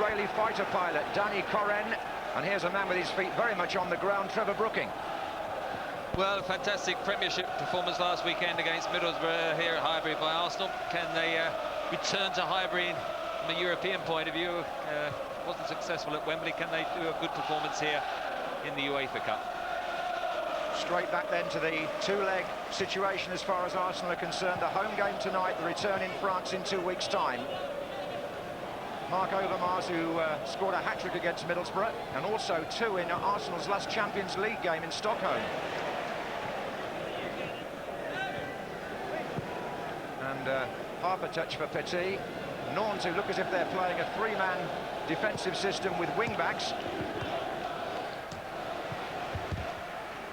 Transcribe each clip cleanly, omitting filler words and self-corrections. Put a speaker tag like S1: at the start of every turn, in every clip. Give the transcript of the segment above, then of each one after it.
S1: Israeli fighter pilot, Danny Koren. And here's a man with his feet very much on the ground, Trevor Brooking.
S2: Well, a fantastic Premiership performance last weekend against Middlesbrough here at Highbury by Arsenal. Can they return to Highbury from a European point of view? Wasn't successful at Wembley. Can they do a good performance here in the UEFA Cup?
S1: Straight back then to the two-leg situation as far as Arsenal are concerned. The home game tonight, the return in France in 2 weeks' time. Marc Overmars, who scored a hat-trick against Middlesbrough, and also 2 in Arsenal's last Champions League game in Stockholm. And half a touch for Petit. Nantes, who look as if they're playing a 3-man defensive system with wing-backs.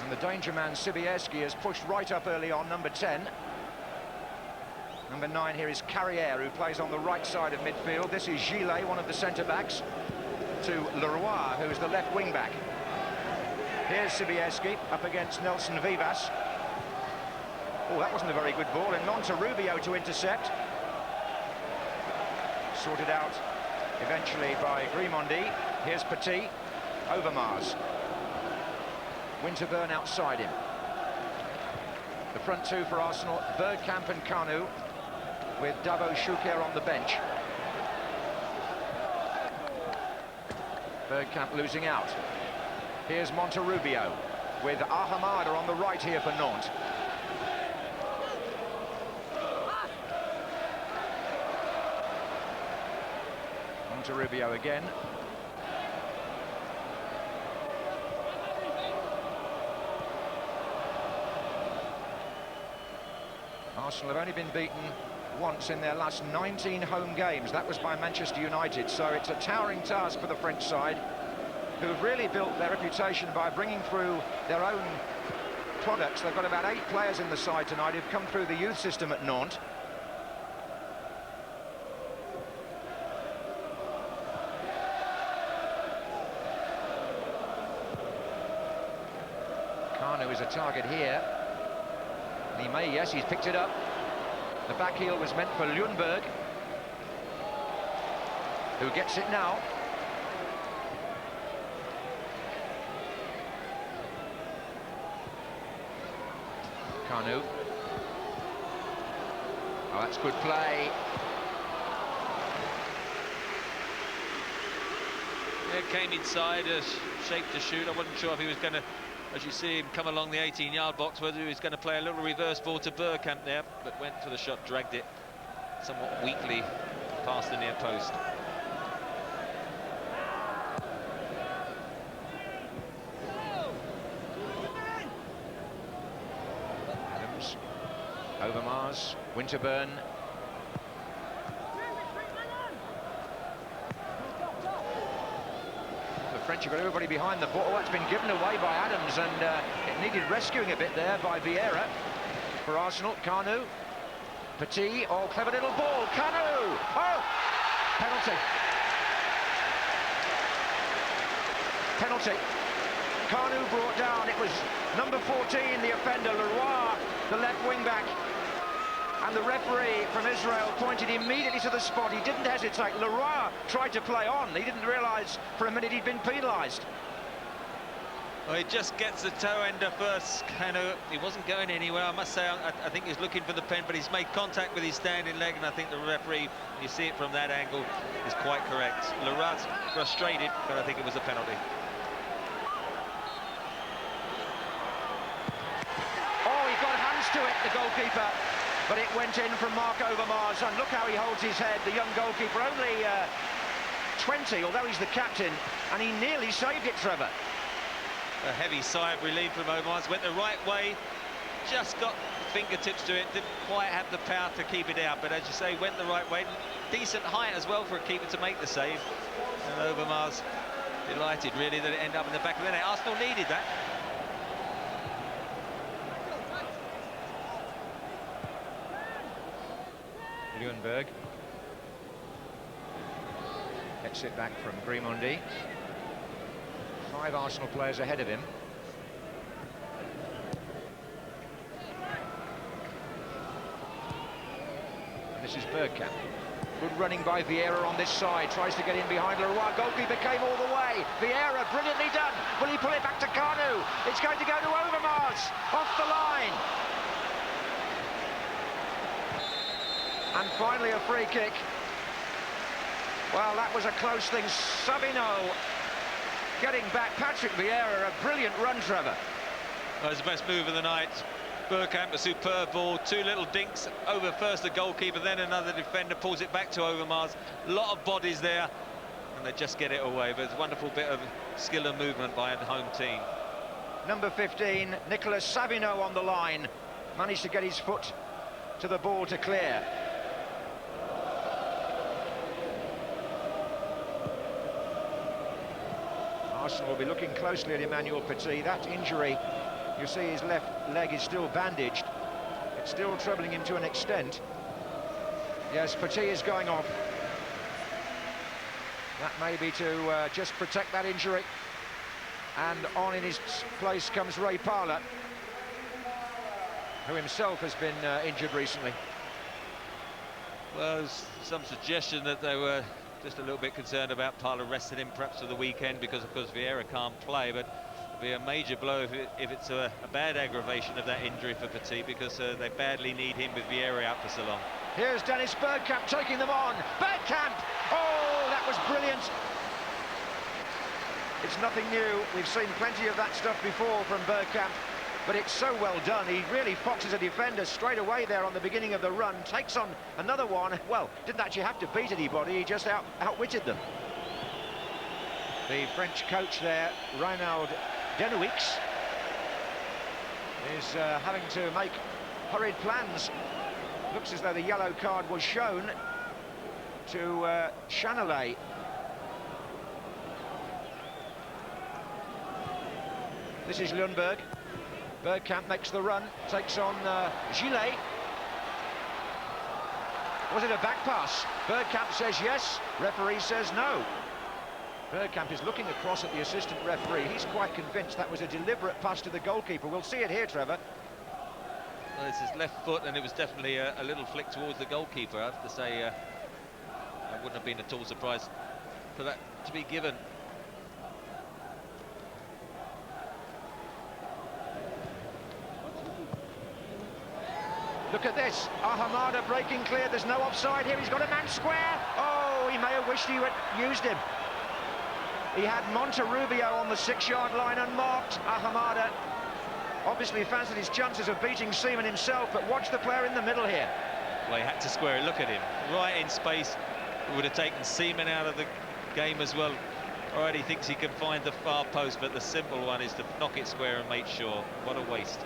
S1: And the danger man, Sibierski, has pushed right up early on, number 10. Number 9 here is Carrière, who plays on the right side of midfield. This is Gillet, one of the centre-backs, to Leroy, who is the left wing-back. Here's Sibierski up against Nelson Vivas. Oh, that wasn't a very good ball, and Monterrubio to intercept. Sorted out eventually by Grimondi. Here's Petit, Overmars. Winterburn outside him. The front two for Arsenal, Bergkamp and Kanu, with Davo Schuker on the bench. Bergkamp losing out. Here's Monterrubio, with Ahamada on the right here for Nantes. Monterrubio again. Arsenal have only been beaten once in their last 19 home games. That was by Manchester United, so it's a towering task for the French side, who've really built their reputation by bringing through their own products. They've got about 8 players in the side tonight who've come through the youth system at Nantes. Kanu is a target here. And he may, yes, he's picked it up. The back heel was meant for Ljungberg, who gets it now. Kanu. Oh, that's good play.
S2: Yeah, came inside, shaped to shoot. I wasn't sure if he was going to, as you see him come along the 18-yard box, whether he was going to play a little reverse ball to Bergkamp there, but went for the shot, dragged it somewhat weakly past the near post.
S1: Adams, Overmars, Winterburn. French have got everybody behind the ball. Oh, that's been given away by Adams, and it needed rescuing a bit there by Vieira for Arsenal. Kanu, Petit, oh, clever little ball. Kanu, oh, penalty. Penalty. Kanu brought down. It was number 14, the offender, Leroy, the left wing back. And the referee from Israel pointed immediately to the spot. He didn't hesitate. Leroy tried to play on. He didn't realise for a minute he'd been penalised.
S2: Well, he just gets the toe ender first. Kanu, he wasn't going anywhere. I must say, I think he's looking for the pen, but he's made contact with his standing leg, and I think the referee, you see it from that angle, is quite correct. Leroy's frustrated, but I think it was a penalty.
S1: Oh, he got hands to it, the goalkeeper. But it went in from Marc Overmars, and look how he holds his head, the young goalkeeper, only 20, although he's the captain, and he nearly saved it, Trevor.
S2: A heavy sigh of relief from Overmars, went the right way, just got fingertips to it, didn't quite have the power to keep it out, but as you say, went the right way. Decent height as well for a keeper to make the save. And Overmars delighted, really, that it ended up in the back of the net. Arsenal needed that.
S1: Ljungberg gets it back from Grimondi. 5 Arsenal players ahead of him. And this is Bergkamp. Good running by Vieira on this side, tries to get in behind Leroy. Goalkeeper came all the way. Vieira, brilliantly done. Will he pull it back to Kanu? It's going to go to Overmars, off the line. And finally a free kick. Well, that was a close thing. Savino getting back. Patrick Vieira, a brilliant run, Trevor.
S2: That was the best move of the night. Bergkamp, a superb ball, two little dinks over first the goalkeeper, then another defender pulls it back to Overmars. A lot of bodies there, and they just get it away. But it's a wonderful bit of skill and movement by the home team.
S1: Number 15, Nicolas Savino on the line. Managed to get his foot to the ball to clear. Arsenal will be looking closely at Emmanuel Petit. That injury, you see his left leg is still bandaged. It's still troubling him to an extent. Yes, Petit is going off. That may be to just protect that injury. And on in his place comes Ray Parlour, who himself has been injured recently.
S2: Well, there's some suggestion that they were just a little bit concerned about Parlour resting him perhaps for the weekend because, of course, Vieira can't play. But it'll be a major blow if it's a bad aggravation of that injury for Petit, because they badly need him with Vieira out for so long.
S1: Here's Dennis Bergkamp taking them on. Bergkamp! Oh, that was brilliant. It's nothing new. We've seen plenty of that stuff before from Bergkamp, but it's so well done. He really foxes a defender straight away there on the beginning of the run, takes on another one. Well, didn't actually have to beat anybody, he just outwitted them. The French coach there, Ronald Denouix, is having to make hurried plans. Looks as though the yellow card was shown to Chanelay. This is Lundberg. Bergkamp makes the run, takes on Gillet. Was it a back pass? Bergkamp says yes, referee says no. Bergkamp is looking across at the assistant referee. He's quite convinced that was a deliberate pass to the goalkeeper. We'll see it here, Trevor.
S2: Well, it's his left foot, and it was definitely a little flick towards the goalkeeper. I have to say, I wouldn't have been at all surprised for that to be given.
S1: Look at this, Ahamada breaking clear, there's no offside here, he's got a man square. Oh, he may have wished he had used him. He had Monterrubio on the 6-yard line unmarked. Ahamada obviously fancied his chances of beating Seaman himself, but watch the player in the middle here.
S2: Well, he had to square it, look at him, right in space. It would have taken Seaman out of the game as well. All right, he thinks he can find the far post, but the simple one is to knock it square and make sure. What a waste.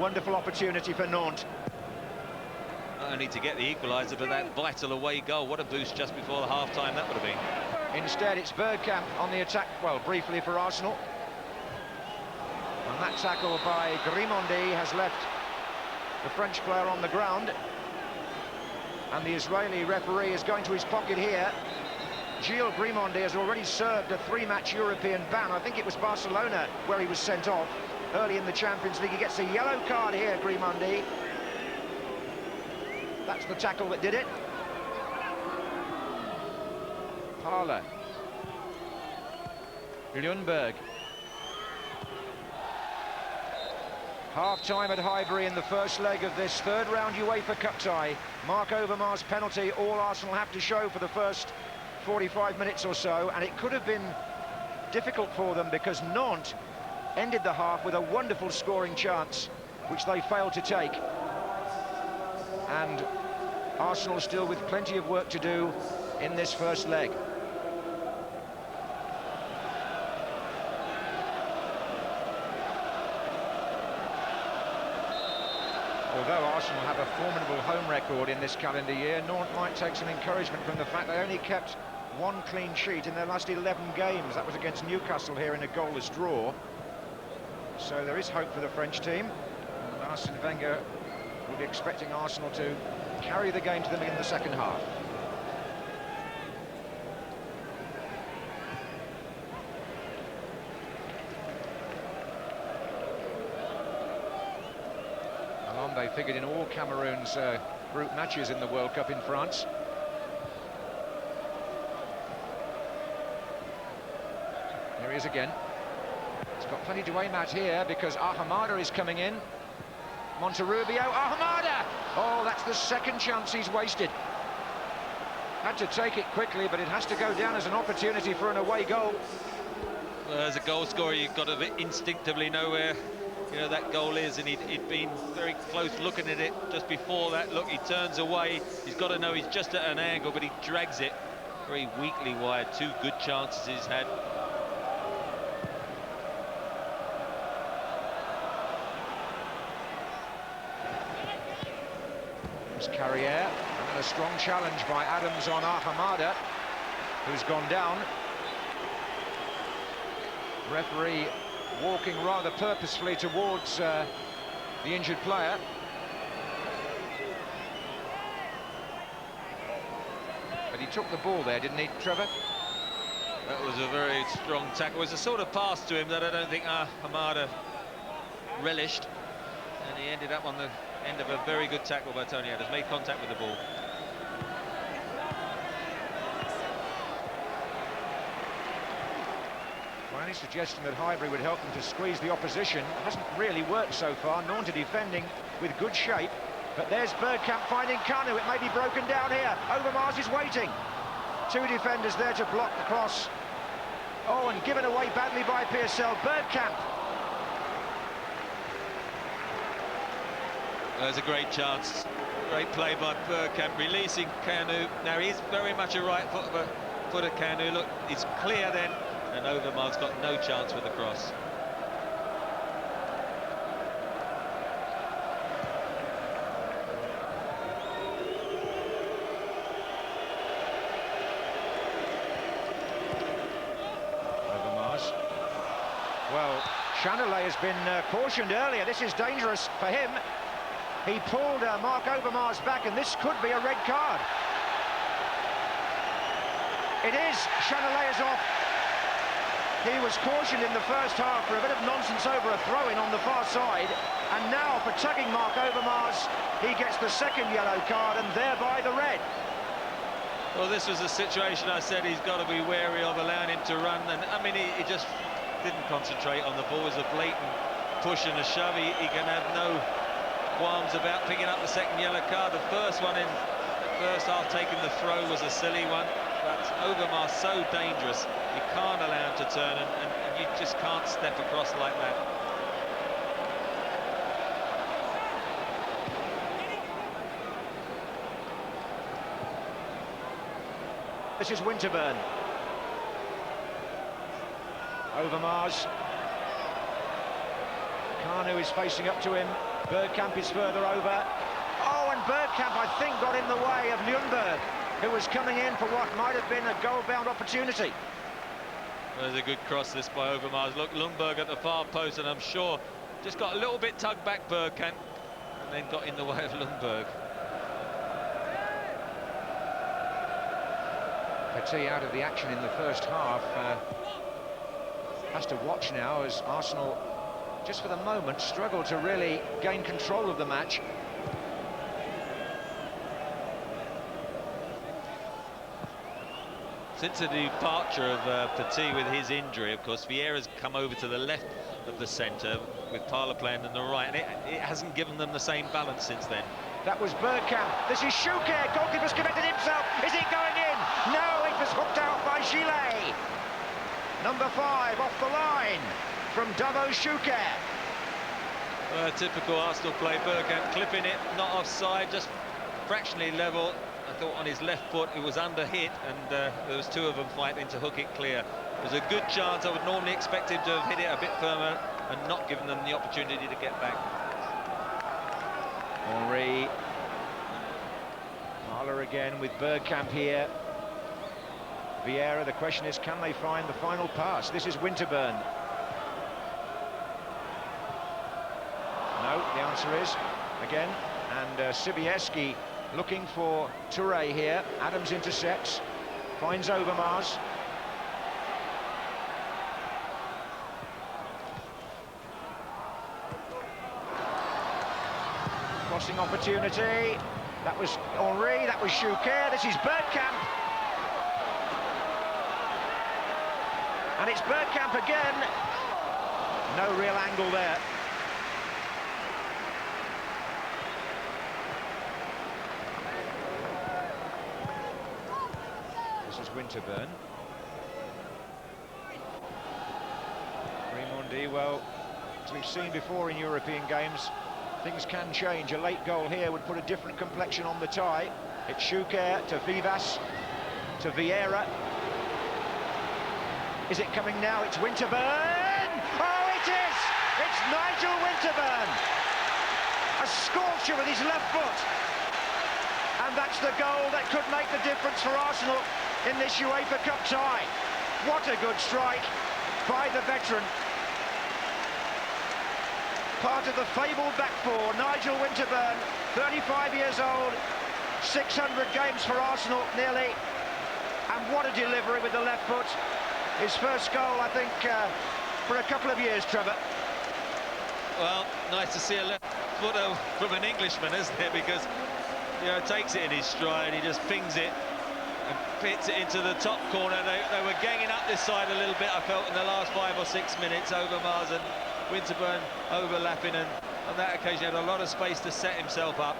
S1: Wonderful opportunity for Nantes.
S2: Not only to get the equaliser, but that vital away goal. What a boost just before the half-time that would have been.
S1: Instead, it's Bergkamp on the attack, well, briefly for Arsenal. And that tackle by Grimondi has left the French player on the ground. And the Israeli referee is going to his pocket here. Gilles Grimondi has already served a 3-match European ban. I think it was Barcelona where he was sent off early in the Champions League. He gets a yellow card here, Grimondi. That's the tackle that did it. Parlour. Lundberg. Half-time at Highbury in the first leg of this third-round UEFA Cup tie. Mark Overmars' penalty, all Arsenal have to show for the first 45 minutes or so, and it could have been difficult for them because Nantes ended the half with a wonderful scoring chance, which they failed to take. And Arsenal still with plenty of work to do in this first leg. Although Arsenal have a formidable home record in this calendar year, Nantes might take some encouragement from the fact they only kept one clean sheet in their last 11 games. That was against Newcastle here in a goalless draw. So there is hope for the French team. And Arsene Wenger will be expecting Arsenal to carry the game to them in the second half. Alombe figured in all Cameroon's group matches in the World Cup in France. Here he is again. He's got plenty to aim at here because Ahamada is coming in. Monterrubio, Ahamada! Oh, that's the second chance he's wasted. Had to take it quickly, but it has to go down as an opportunity for an away goal.
S2: Well, as a goal scorer, you've got to instinctively know where that goal is, and he'd been very close looking at it just before that. Look, he turns away. He's got to know he's just at an angle, but he drags it very weakly wide. Two good chances he's had.
S1: Carrière, and a strong challenge by Adams on Ahamada, who's gone down. Referee walking rather purposefully towards the injured player. But he took the ball there, didn't he, Trevor?
S2: That was a very strong tackle. It was a sort of pass to him that I don't think Ahamada relished, and he ended up on the end of a very good tackle by Tony Adams. Made contact with the ball.
S1: Well, any suggestion that Highbury would help them to squeeze the opposition hasn't really worked so far. Nantes defending with good shape, but there's Bergkamp finding Kanu. It may be broken down here. Overmars is waiting. Two defenders there to block the cross. Oh, and given away badly by Pearsell. Bergkamp.
S2: There's a great chance. Great play by Bergkamp, releasing Kanu. Now he's very much a right-footed Kanu. Look, he's clear then, and Overmars got no chance with the cross.
S1: Overmars. Well, Chanellet has been cautioned earlier. This is dangerous for him. He pulled Mark Overmars back, and this could be a red card. It is. Chanellet is off. He was cautioned in the first half for a bit of nonsense over a throw-in on the far side, and now for tugging Mark Overmars, he gets the second yellow card and thereby the red.
S2: Well, this was a situation I said he's got to be wary of, allowing him to run, and I mean he just didn't concentrate on the ball. It was a blatant push and a shove. He can have no qualms about picking up the second yellow card. The first one in the first half, taking the throw, was a silly one, but Overmars so dangerous, you can't allow him to turn, and you just can't step across like that.
S1: This is Winterburn. Overmars. Kanu is facing up to him. Bergkamp is further over. Oh, and Bergkamp, I think, got in the way of Ljungberg, who was coming in for what might have been a goal-bound opportunity.
S2: There's a good cross this by Overmars. Look, Ljungberg at the far post, and I'm sure just got a little bit tugged back, Bergkamp, and then got in the way of Ljungberg.
S1: Petit out of the action in the first half. Has to watch now as Arsenal, just for the moment, struggle to really gain control of the match.
S2: Since the departure of Petit with his injury, of course, Vieira's come over to the left of the centre with Parlour playing on the right, and it hasn't given them the same balance since then.
S1: That was Bergkamp. This is Chouquet. Goalkeeper's committed himself. Is it going in? No, it was hooked out by Gillet. Number 5 off the line from Davo Chouquet.
S2: Typical Arsenal play. Bergkamp clipping it, not offside, just fractionally level. I thought on his left foot it was under hit, and there was two of them fighting to hook it clear. It was a good chance. I would normally expect him to have hit it a bit firmer and not given them the opportunity to get back.
S1: Henri. Parlour again with Bergkamp here. Vieira, the question is, can they find the final pass? This is Winterburn. No, the answer is, again, and Sibieski looking for Touré here. Adams intercepts, finds Overmars. Crossing opportunity. That was Henri, that was Chouquet, this is Bergkamp. And it's Bergkamp again. No real angle there. This is Winterburn. Raimondi, well, as we've seen before in European games, things can change. A late goal here would put a different complexion on the tie. It's Schuker to Vivas, to Vieira. Is it coming now? It's Winterburn! Oh, it is! It's Nigel Winterburn! A scorcher with his left foot. And that's the goal that could make the difference for Arsenal in this UEFA Cup tie. What a good strike by the veteran. Part of the fabled back four, Nigel Winterburn, 35 years old, 600 games for Arsenal, nearly. And what a delivery with the left foot. His first goal, I think, for a couple of years, Trevor.
S2: Well, nice to see a left footer from an Englishman, isn't it? Because, you know, takes it in his stride, he just pings it and fits it into the top corner. They were ganging up this side a little bit, I felt, in the last 5 or 6 minutes. Overmars and Winterburn overlapping, and on that occasion had a lot of space to set himself up.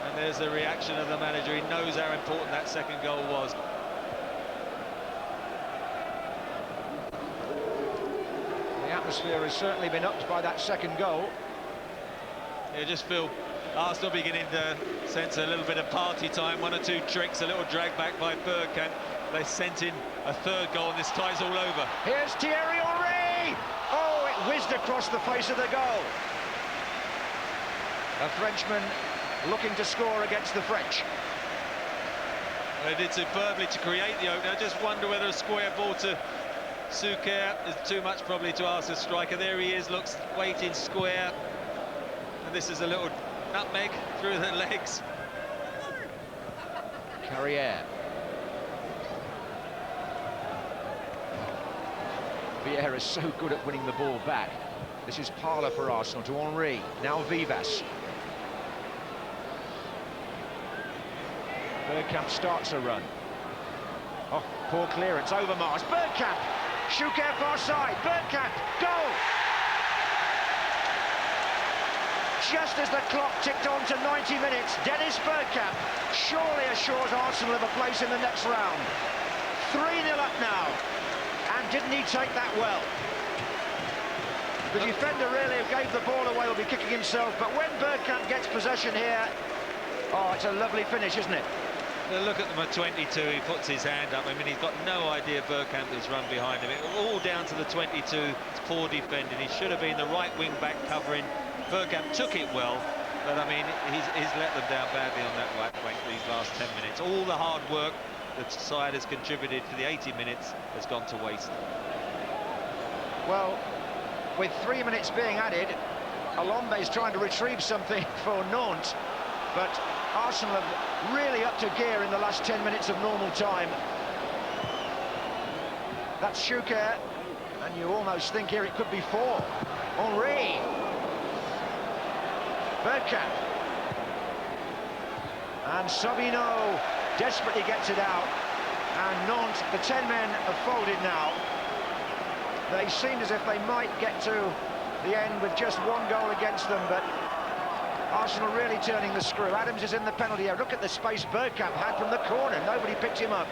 S2: And there's the reaction of the manager. He knows how important that second goal was.
S1: The atmosphere has certainly been upped by that second goal.
S2: You just feel Arsenal beginning to sense a little bit of party time. 1 or 2 tricks, a little drag back by Bergkamp. They sent in a third goal, and this tie's all over.
S1: Here's Thierry Henry! Oh, it whizzed across the face of the goal. A Frenchman looking to score against the French.
S2: They did superbly to create the opener. I just wonder whether a square ball to Schuker is too much probably to ask a striker. There he is, looks waiting square. And this is a little nutmeg through the legs.
S1: Carrière. Vieira is so good at winning the ball back. This is Parler for Arsenal to Henry. Now Vivas. Bergkamp starts a run. Oh, poor clearance. Overmars. Bergkamp. Schuker far side. Bergkamp. Goal! Just as the clock ticked on to 90 minutes, Dennis Bergkamp surely assures Arsenal of a place in the next round. 3-0 up now. And didn't he take that well? The defender really who gave the ball away will be kicking himself, but when Bergkamp gets possession here, oh, it's a lovely finish, isn't it?
S2: Look at number 22, he puts his hand up. I mean, he's got no idea Bergkamp has run behind him. It was all down to the 22, it's poor defending. He should have been the right wing back covering. Bergkamp took it well, but I mean, he's let them down badly on that right flank these last 10 minutes. All the hard work the side has contributed for the 80 minutes has gone to waste.
S1: Well, with 3 minutes being added, Alombe is trying to retrieve something for Nantes, but Arsenal have really upped a gear in the last 10 minutes of normal time. That's Schuker, and you almost think here it could be 4. Henry. Bergkamp. And Savino desperately gets it out. And Nantes, the 10 men have folded now. They seemed as if they might get to the end with just 1 goal against them, but Arsenal really turning the screw. Adams is in the penalty area. Look at the space Bergkamp had from the corner. Nobody picked him up.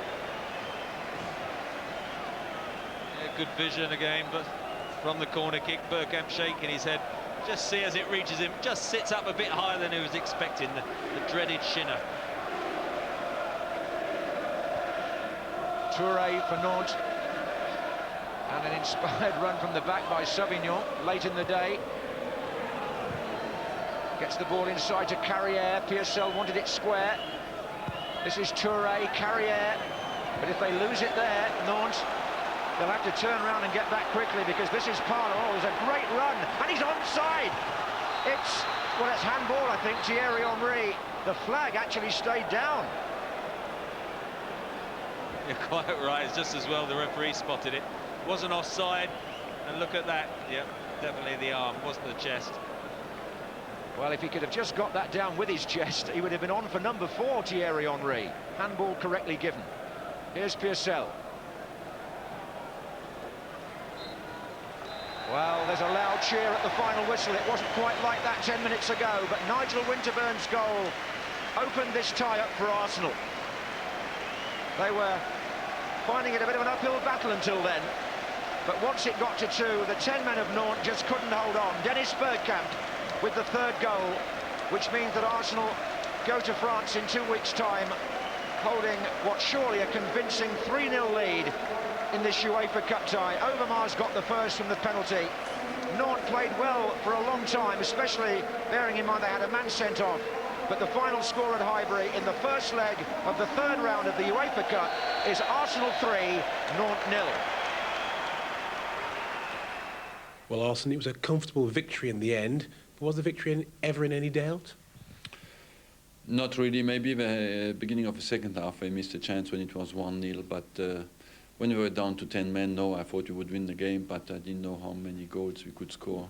S2: Yeah, good vision again, but from the corner kick, Bergkamp shaking his head. Just see as it reaches him, just sits up a bit higher than he was expecting, the dreaded shinner.
S1: Touré for Nantes. And an inspired run from the back by Sauvignon late in the day. Gets the ball inside to Carrière. Piercel wanted it square. This is Touré, Carrière. But if they lose it there, Nantes, they'll have to turn around and get back quickly, because this is Parler. Oh, there's a great run, and he's onside. It's handball, I think. Thierry Henry. The flag actually stayed down.
S2: You're quite right. It's just as well the referee spotted it. Wasn't offside, and look at that. Yep, definitely the arm, wasn't the chest.
S1: Well, if he could have just got that down with his chest, he would have been on for number 4, Thierry Henry. Handball correctly given. Here's Piercel. Well, there's a loud cheer at the final whistle. It wasn't quite like that 10 minutes ago, but Nigel Winterburn's goal opened this tie-up for Arsenal. They were finding it a bit of an uphill battle until then, but once it got to 2, the 10 men of Nantes just couldn't hold on. Dennis Bergkamp with the 3rd goal, which means that Arsenal go to France in 2 weeks' time, holding what's surely a convincing 3-0 lead in this UEFA Cup tie. Overmars got the first from the penalty. Nantes played well for a long time, especially bearing in mind they had a man sent off. But the final score at Highbury in the first leg of the 3rd round of the UEFA Cup is Arsenal 3, Nantes 0.
S3: Well, Arsenal, it was a comfortable victory in the end. But was the victory ever in any doubt?
S4: Not really. Maybe the beginning of the second half, I missed a chance when it was 1-0. But when we were down to 10 men, no, I thought we would win the game. But I didn't know how many goals we could score,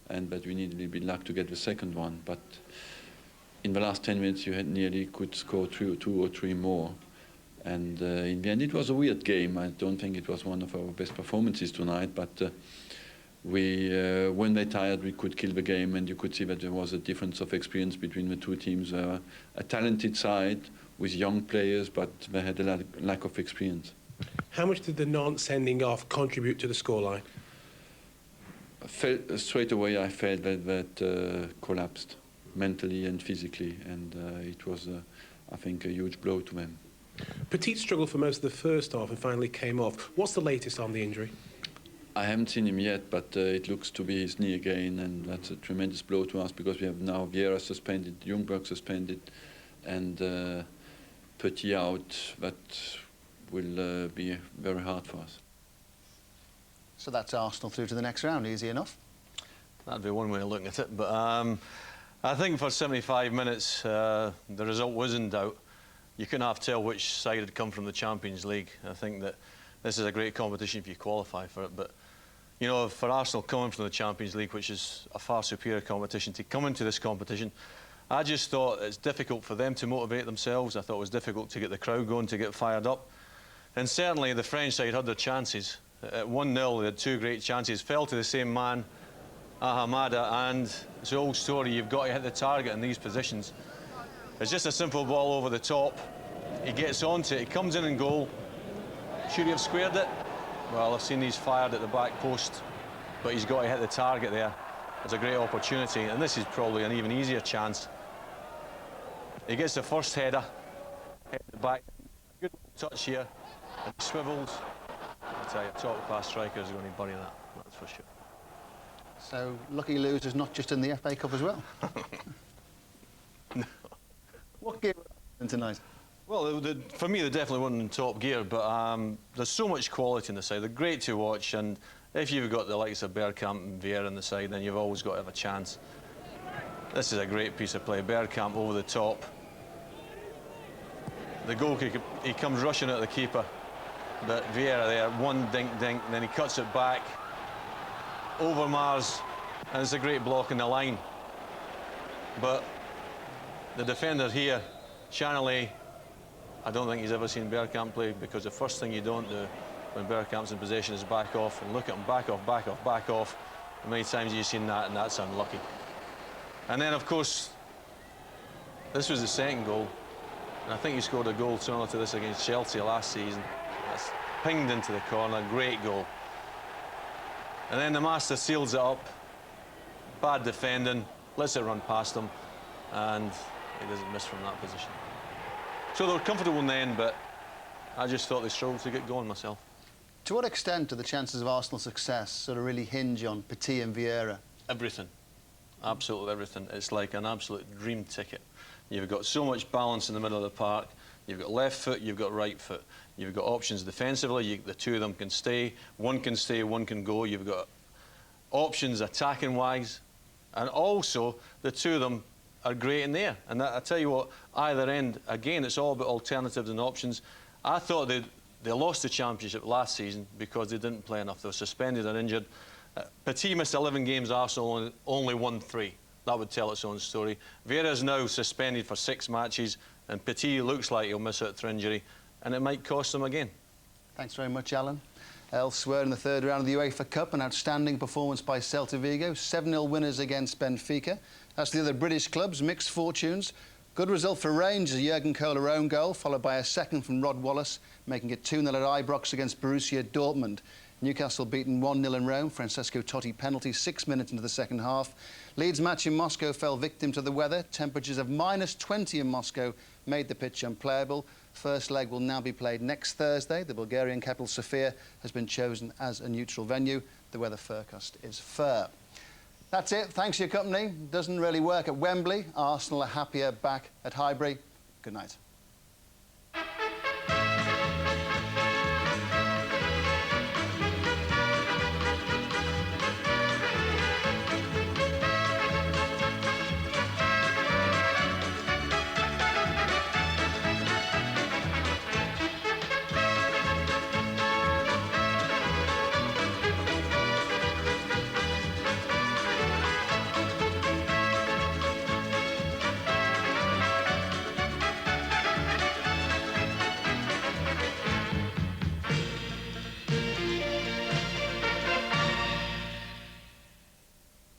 S4: and but we needed a little bit luck to get the second one. But in the last 10 minutes, you had nearly could score 2 or 3 more. And in the end, it was a weird game. I don't think it was one of our best performances tonight. But when they tired, we could kill the game, and you could see that there was a difference of experience between the two teams. A talented side with young players, but they had a lack of experience.
S3: How much did the Nantes sending off contribute to the scoreline?
S4: Straight away, I felt that collapsed mentally and physically, and it was, I think, a huge blow to them.
S3: Petit struggled for most of the first half and finally came off. What's the latest on the injury?
S4: I haven't seen him yet, but it looks to be his knee again, and that's a tremendous blow to us because we have now Vieira suspended, Ljungberg suspended, and Petit out. That will be very hard for us.
S5: So that's Arsenal through to the next round, easy enough?
S6: That'd be one way of looking at it, but I think for 75 minutes the result was in doubt. You couldn't half tell which side had come from the Champions League. I think that this is a great competition if you qualify for it, but you know, for Arsenal coming from the Champions League, which is a far superior competition, to come into this competition, I just thought it's difficult for them to motivate themselves. I thought it was difficult to get the crowd going, to get fired up. And certainly the French side had their chances. At 1-0, they had 2 great chances, fell to the same man, Ahamada, and it's the old story, you've got to hit the target in these positions. It's just a simple ball over the top. He gets onto it, he comes in and goal. Should he have squared it? Well, I've seen these fired at the back post, but he's got to hit the target there. It's a great opportunity, and this is probably an even easier chance. He gets the first header, head the back, good touch here, and he swivels. I tell you, top-class striker is going to bury that, that's for sure.
S5: So, lucky losers not just in the FA Cup as well?
S6: No.
S5: What game were tonight?
S6: Well, for me, they definitely weren't in top gear, but there's so much quality in the side. They're great to watch, and if you've got the likes of Bergkamp and Vieira on the side, then you've always got to have a chance. This is a great piece of play. Bergkamp over the top. The goalkeeper, he comes rushing at the keeper, but Vieira there, one dink-dink, and then he cuts it back. Overmars, and it's a great block in the line. But the defender here, Chanelay, I don't think he's ever seen Bergkamp play, because the first thing you don't do when Bergkamp's in possession is back off and look at him, back off, back off, back off. How many times have you seen that, and that's unlucky. And then, of course, this was the second goal, and I think he scored a goal similar to this against Chelsea last season. That's pinged into the corner, great goal. And then the master seals it up, bad defending, lets it run past him, and he doesn't miss from that position. So they were comfortable in the end, but I just thought they struggled to get going myself.
S5: To what extent do the chances of Arsenal's success sort of really hinge on Petit and Vieira?
S6: Everything. Absolutely everything. It's like an absolute dream ticket. You've got so much balance in the middle of the park. You've got left foot, you've got right foot. You've got options defensively. The two of them can stay. One can stay, one can go. You've got options attacking-wise. And also, the two of them are great in there. And I tell you what, either end, again, it's all about alternatives and options. I thought they lost the championship last season because they didn't play enough. They were suspended or injured. Petit missed 11 games, Arsenal only won 3. That would tell its own story. Vieira's now suspended for 6 matches, and Petit looks like he'll miss out through injury, and it might cost them again.
S5: Thanks very much, Alan. Elsewhere in the third round of the UEFA Cup, an outstanding performance by Celta Vigo, 7-0 winners against Benfica. As to the other British clubs, mixed fortunes. Good result for Rangers, Jurgen Kohler own goal, followed by a second from Rod Wallace, making it 2-0 at Ibrox against Borussia Dortmund. Newcastle beaten 1-0 in Rome, Francesco Totti penalty 6 minutes into the second half. Leeds match in Moscow fell victim to the weather. Temperatures of -20 in Moscow made the pitch unplayable. First leg will now be played next Thursday. The Bulgarian capital Sofia has been chosen as a neutral venue. The weather forecast is fair. That's it. Thanks for your company. Doesn't really work at Wembley. Arsenal are happier back at Highbury. Good night.